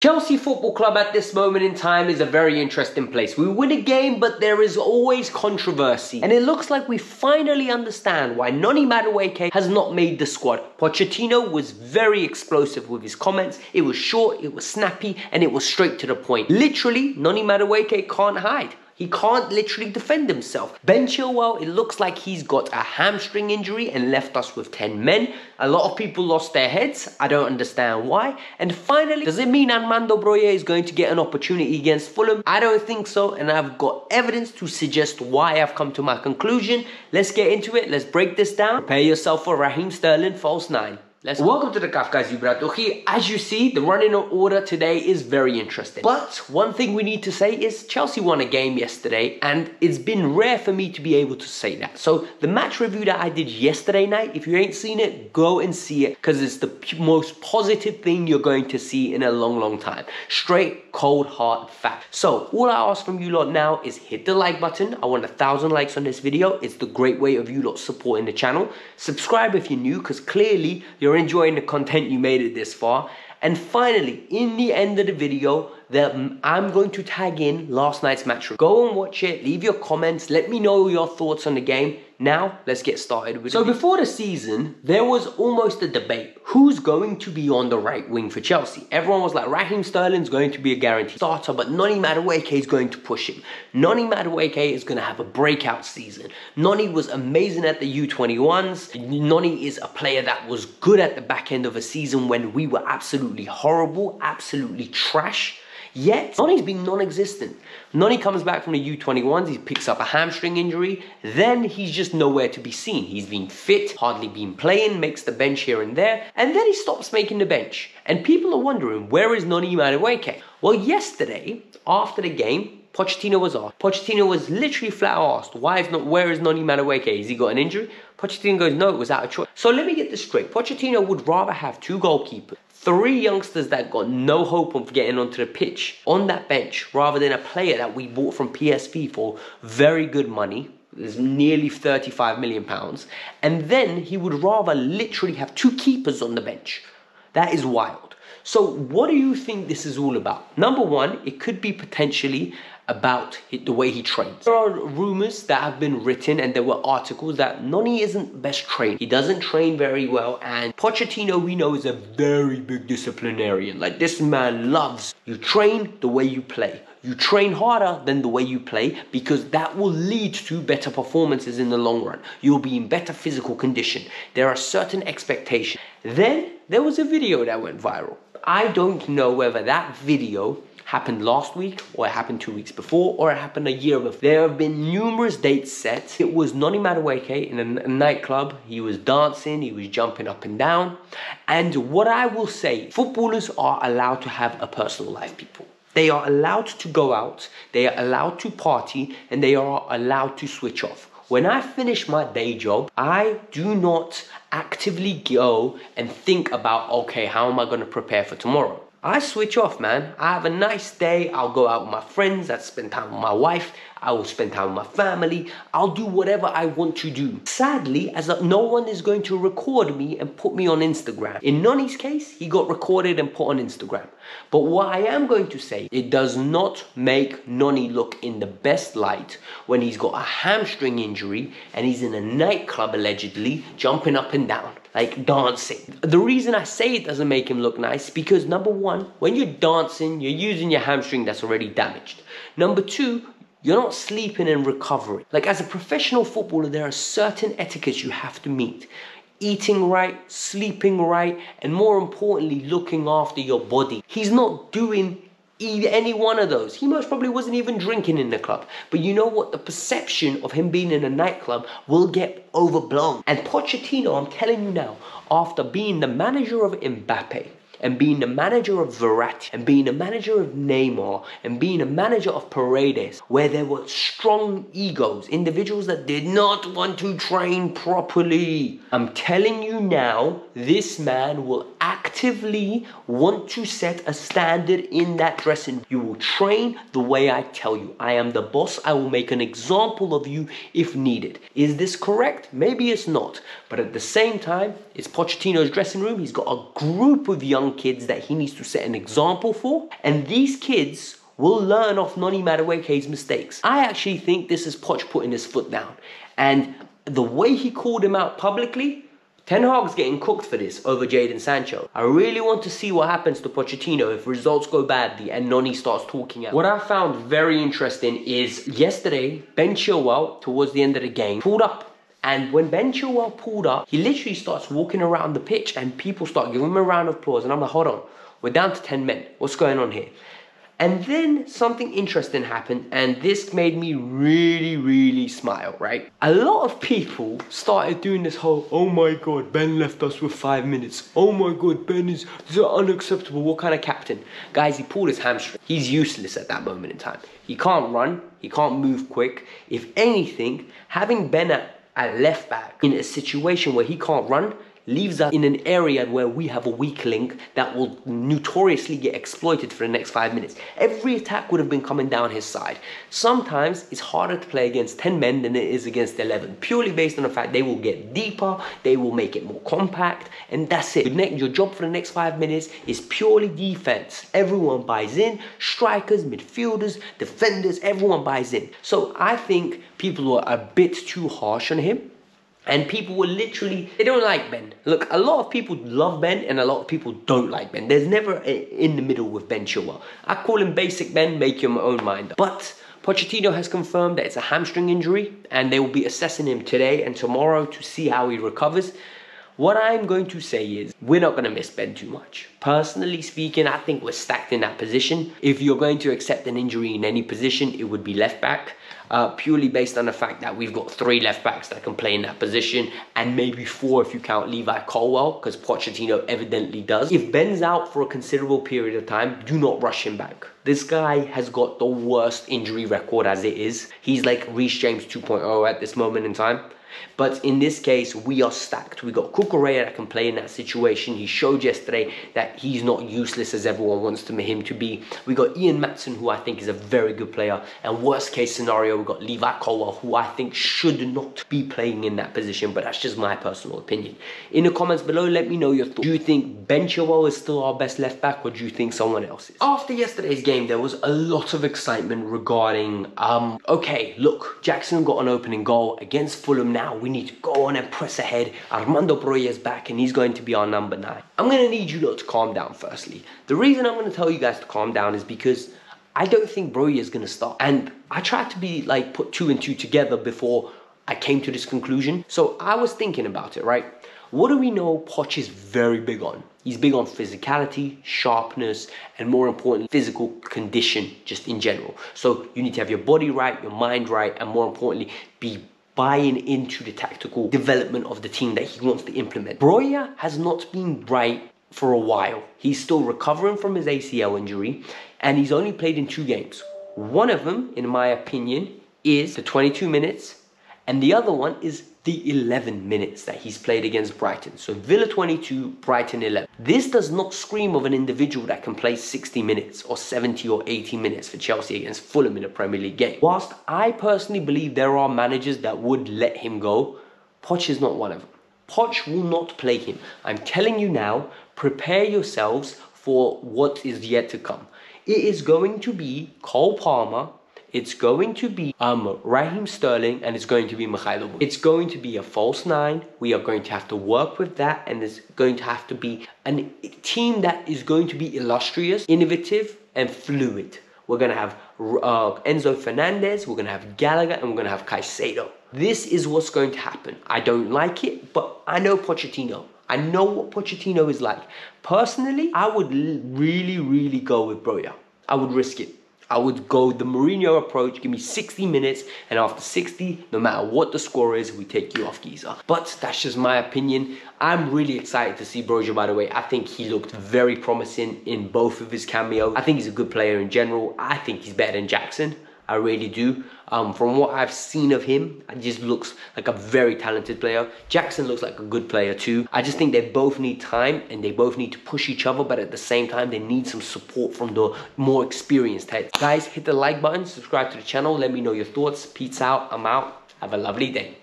Chelsea Football Club at this moment in time is a very interesting place. We win a game, but there is always controversy. And it looks like we finally understand why Noni Madueke has not made the squad. Pochettino was very explosive with his comments. It was short, it was snappy, and it was straight to the point. Literally, Noni Madueke can't hide. He can't literally defend himself. Ben Chilwell, it looks like he's got a hamstring injury and left us with 10 men. A lot of people lost their heads. I don't understand why. And finally, does it mean Armando Broja is going to get an opportunity against Fulham? I don't think so, and I've got evidence to suggest why I've come to my conclusion. Let's get into it. Let's break this down. Prepare yourself for Raheem Sterling, false 9. Welcome to the Kavkas View. As you see, the running order today is very interesting. But one thing we need to say is Chelsea won a game yesterday, and it's been rare for me to be able to say that. So the match review that I did yesterday night, if you ain't seen it, go and see it, because it's the most positive thing you're going to see in a long time. Straight, cold, hard fact. So all I ask from you lot now is hit the like button. I want 1,000 likes on this video. It's the great way of you lot supporting the channel. Subscribe if you're new, because clearly you're enjoying the content, you made it this far. And finally, in the end of the video, I'm going to tag in last night's match. Go and watch it, leave your comments, let me know your thoughts on the game. Now, let's get started with it. So before the season, there was almost a debate. Who's going to be on the right wing for Chelsea? Everyone was like, Raheem Sterling's going to be a guaranteed starter, but Noni Madueke is going to push him. Noni Madueke is going to have a breakout season. Noni was amazing at the U21s. Noni is a player that was good at the back end of a season when we were absolutely horrible, absolutely trash. Yet, Noni's been non-existent. Noni comes back from the U21s, he picks up a hamstring injury, then he's just nowhere to be seen. He's been fit, hardly been playing, makes the bench here and there, and then he stops making the bench. And people are wondering, where is Noni Madueke? Well, yesterday, after the game, Pochettino was asked. Pochettino was literally flat asked, where is Noni Madueke? Has he got an injury? Pochettino goes, no, it was out of choice. So let me get this straight. Pochettino would rather have 2 goalkeepers, 3 youngsters that got no hope of getting onto the pitch on that bench, rather than a player that we bought from PSV for very good money. There's nearly 35 million pounds. And then he would rather literally have 2 keepers on the bench. That is wild. So what do you think this is all about? Number one, it could be potentially about the way he trains. There are rumours that have been written, and there were articles that Noni isn't best trained. He doesn't train very well, and Pochettino, we know, is a very big disciplinarian. Like, this man loves you train the way you play. You train harder than the way you play, because that will lead to better performances in the long run. You'll be in better physical condition. There are certain expectations. Then there was a video that went viral. I don't know whether that video happened last week, or it happened 2 weeks before, or it happened a year before. There have been numerous dates set. It was Noni Madueke in a nightclub. He was dancing, he was jumping up and down. And what I will say, footballers are allowed to have a personal life, people. They are allowed to go out, they are allowed to party, and they are allowed to switch off. When I finish my day job, I do not actively go and think about, okay, how am I going to prepare for tomorrow? I switch off, man. I have a nice day. I'll go out with my friends. I'll spend time with my wife. I will spend time with my family. I'll do whatever I want to do. Sadly, no one is going to record me and put me on Instagram. In Noni's case, he got recorded and put on Instagram. But what I am going to say, it does not make Noni look in the best light when he's got a hamstring injury and he's in a nightclub allegedly jumping up and down, like dancing. The reason I say it doesn't make him look nice, because number one, when you're dancing, you're using your hamstring that's already damaged. Number two, you're not sleeping and recovering. Like, as a professional footballer, there are certain etiquettes you have to meet. Eating right, sleeping right, and more importantly, looking after your body. He's not doing any one of those. He most probably wasn't even drinking in the club. But you know what? The perception of him being in a nightclub will get overblown. And Pochettino, I'm telling you now, after being the manager of Mbappe, and being the manager of Verratti, and being the manager of Neymar, and being a manager of Paredes, where there were strong egos, individuals that did not want to train properly. I'm telling you now, this man will actively want to set a standard in that dressing room. You will train the way I tell you. I am the boss. I will make an example of you if needed. Is this correct? Maybe it's not. But at the same time, it's Pochettino's dressing room. He's got a group of young young kids that he needs to set an example for. And these kids will learn off Noni Madueke's mistakes. I actually think this is Poch putting his foot down. And the way he called him out publicly, Ten Hag's getting cooked for this over Jadon Sancho. I really want to see what happens to Pochettino if results go badly and Noni starts talking out. What I found very interesting is yesterday, Ben Chilwell, towards the end of the game, pulled up. And when Ben Chilwell pulled up, he literally starts walking around the pitch and people start giving him a round of applause. And I'm like, hold on, we're down to 10 men. What's going on here? And then something interesting happened, and this made me really smile, right? A lot of people started doing this whole, oh my God, Ben left us with 5 minutes. Oh my God, Ben is unacceptable. What kind of captain? Guys, he pulled his hamstring. He's useless at that moment in time. He can't run. He can't move quick. If anything, having Ben at left back in a situation where he can't run leaves us in an area where we have a weak link that will notoriously get exploited for the next 5 minutes. Every attack would have been coming down his side. Sometimes it's harder to play against 10 men than it is against 11, purely based on the fact they will get deeper, they will make it more compact, and that's it. Your job for the next 5 minutes is purely defense. Everyone buys in, strikers, midfielders, defenders, everyone buys in. So I think people were a bit too harsh on him. And people were literally, they don't like Ben. Look, a lot of people love Ben and a lot of people don't like Ben. There's never in the middle with Ben Chilwell. I call him basic Ben, make your own mind up. But Pochettino has confirmed that it's a hamstring injury and they will be assessing him today and tomorrow to see how he recovers. What I'm going to say is, we're not going to miss Ben too much. Personally speaking, I think we're stacked in that position. If you're going to accept an injury in any position, it would be left back. Purely based on the fact that we've got 3 left backs that can play in that position, and maybe 4 if you count Levi Colwill, because Pochettino evidently does. If Ben's out for a considerable period of time, do not rush him back. This guy has got the worst injury record as it is. He's like Reece James 2.0 at this moment in time. But in this case, we are stacked. We got Cucurella that can play in that situation. He showed yesterday that he's not useless as everyone wants him to be. We got Ian Maatsen, who I think is a very good player. And worst case scenario, we got Levi Colwill, who I think should not be playing in that position. But that's just my personal opinion. In the comments below, let me know your thoughts. Do you think Ben Chilwell is still our best left back, or do you think someone else is? After yesterday's game, there was a lot of excitement regarding, okay, look, Jackson got an opening goal against Fulham. Now we need to go on and press ahead. Armando Broja's back and he's going to be our number 9. I'm going to need you lot to calm down firstly. The reason I'm going to tell you guys to calm down is because I don't think Broja is going to start. And I tried to be like, put 2 and 2 together before I came to this conclusion. So I was thinking about it, right? What do we know Poch is very big on? He's big on physicality, sharpness, and more importantly, physical condition just in general. So you need to have your body right, your mind right, and more importantly, be buying into the tactical development of the team that he wants to implement. Broja has not been right for a while. He's still recovering from his ACL injury, and he's only played in 2 games. One of them, in my opinion, is the 22 minutes, and the other one is the 11 minutes that he's played against Brighton. So Villa 22, Brighton 11. This does not scream of an individual that can play 60 minutes or 70 or 80 minutes for Chelsea against Fulham in a Premier League game. Whilst I personally believe there are managers that would let him go, Poch is not one of them. Poch will not play him. I'm telling you now, prepare yourselves for what is yet to come. It is going to be Cole Palmer, it's going to be Raheem Sterling, and it's going to be Mikhailo. It's going to be a false 9. We are going to have to work with that, and it's going to have to be a team that is going to be illustrious, innovative, and fluid. We're going to have Enzo Fernandez, we're going to have Gallagher, and we're going to have Caicedo. This is what's going to happen. I don't like it, but I know Pochettino. I know what Pochettino is like. Personally, I would really go with Broja. I would risk it. I would go the Mourinho approach, give me 60 minutes, and after 60, no matter what the score is, we take you off Giza. But that's just my opinion. I'm really excited to see Broja, by the way. I think he looked very promising in both of his cameos. I think he's a good player in general. I think he's better than Jackson. I really do. From what I've seen of him, he just looks like a very talented player. Jackson looks like a good player too. I just think they both need time and they both need to push each other, but at the same time, they need some support from the more experienced heads. Guys, hit the like button, subscribe to the channel, let me know your thoughts. Peace out, I'm out. Have a lovely day.